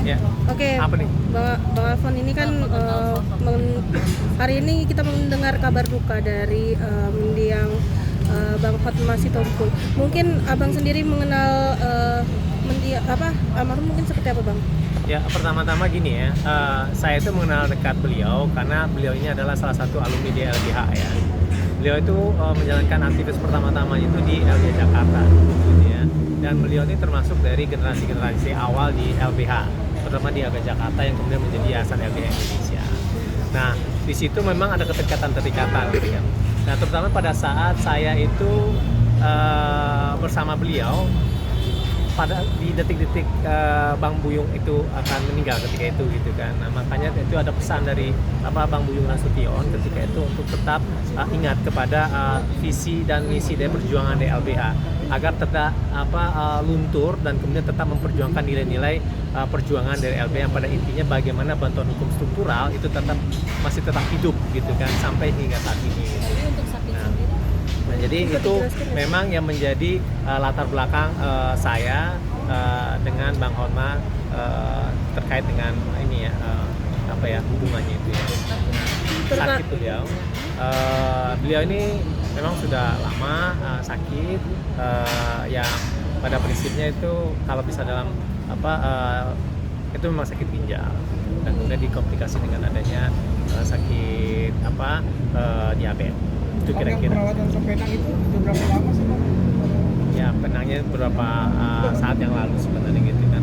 Ya. Oke, Apa nih? Bang Alfon ini kan hari ini kita mendengar kabar duka dari mendiang Bang Hotma Sitompul. Mungkin abang sendiri mengenal almarhum mungkin seperti apa bang? Ya, pertama-tama gini ya, saya itu mengenal dekat beliau karena beliau ini adalah salah satu alumni di LBH ya. Beliau itu menjalankan aktivitas pertama-tamanya itu di LBH Jakarta, gitu ya. Dan beliau ini termasuk dari generasi-generasi awal di LBH, terutama di LBH Jakarta yang kemudian menjadi yayasan LBH Indonesia. Nah, di situ memang ada keterikatan-keterikatan, gitu kan. Nah, terutama pada saat saya itu bersama beliau pada di detik-detik Bang Buyung itu akan meninggal ketika itu gitu kan. Nah, makanya itu ada pesan dari Bang Buyung Nasution ketika itu untuk tetap ingat kepada visi dan misi dari perjuangan dari LBH agar tetap luntur dan kemudian tetap memperjuangkan nilai-nilai perjuangan dari LBH yang pada intinya bagaimana bantuan hukum struktural itu masih tetap hidup gitu kan sampai hingga saat ini. Tapi untuk sakit sendiri? Nah, jadi itu memang yang menjadi latar belakang saya dengan Bang Hotma terkait dengan ini ya hubungannya itu ya. Sakit beliau. Beliau ini memang sudah lama sakit yang pada prinsipnya itu kalau bisa dalam itu memang sakit ginjal dan kemudian dikomplikasi dengan adanya sakit diabetes. Itu kira-kira. Perawatan ke Penang itu berapa lama sih Bang? Ya, Penangnya beberapa saat yang lalu sebenarnya gitu kan.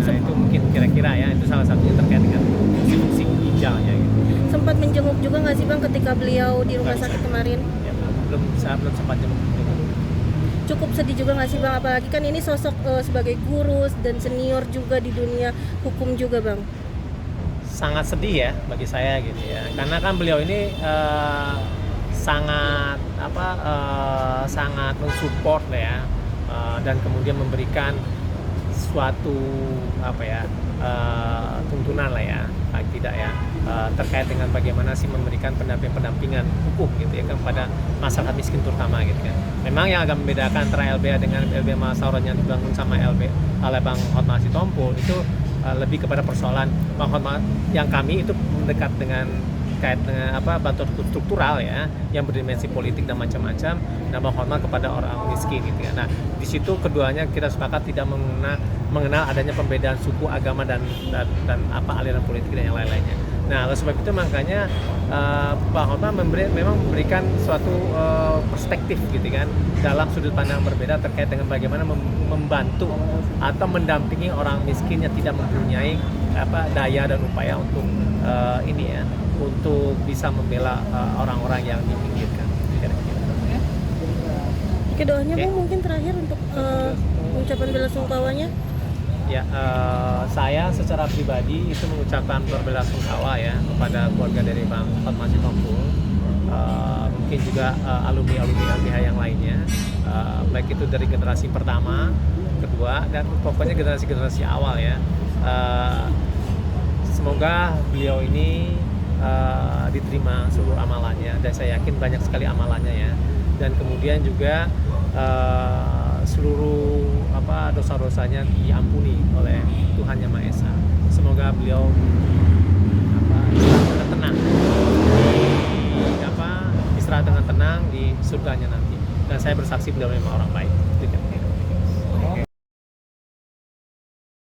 Nah, itu mungkin kira-kira ya itu salah satunya terkait dengan fungsi ginjalnya gitu. Sempat menjenguk juga nggak sih bang ketika beliau di rumah sakit kemarin? Ya, belum sempat jenguk. Cukup sedih juga nggak sih bang, apalagi kan ini sosok sebagai guru dan senior juga di dunia hukum juga bang. Sangat sedih ya bagi saya gitu ya, karena kan beliau ini sangat mensupport ya dan kemudian memberikan suatu tuntunan lah ya paling tidak ya terkait dengan bagaimana sih memberikan pendampingan hukum gitu ya kepada masyarakat miskin terutama gitu kan. Memang yang agak membedakan antara LBH dengan LBH Masauran yang dibangun sama LBH oleh Bang Hotma Sitompul itu lebih kepada persoalan Bang Hotma yang kami itu mendekat dengan terkait dengan bantuan struktural ya yang berdimensi politik dan macam-macam. Nah, Bang Hotma kepada orang miskin gitu ya. Nah, di situ keduanya kita sepakat tidak mengenal adanya pembedaan suku, agama dan aliran politik dan yang lain-lainnya. Nah, oleh sebab itu makanya Bang Hotma memang memberikan suatu perspektif gitu kan dalam sudut pandang berbeda terkait dengan bagaimana membantu atau mendampingi orang miskin yang tidak mempunyai daya dan upaya untuk untuk bisa membela orang-orang yang dipinggirkan. Oke, doanya bang mungkin terakhir untuk ucapan belasungkawanya. Ya, saya secara pribadi itu mengucapkan berbelasungkawa ya kepada keluarga dari Bang Hotma Sitompul, mungkin juga alumni LBH yang lainnya, baik itu dari generasi pertama, kedua, dan pokoknya generasi awal ya. Semoga beliau ini diterima seluruh amalannya dan saya yakin banyak sekali amalannya ya, dan kemudian juga seluruh dosa-dosanya diampuni oleh Tuhan Yang Maha Esa. Semoga beliau istirahat dengan tenang di surganya nanti, dan saya bersaksi beliau memang orang baik.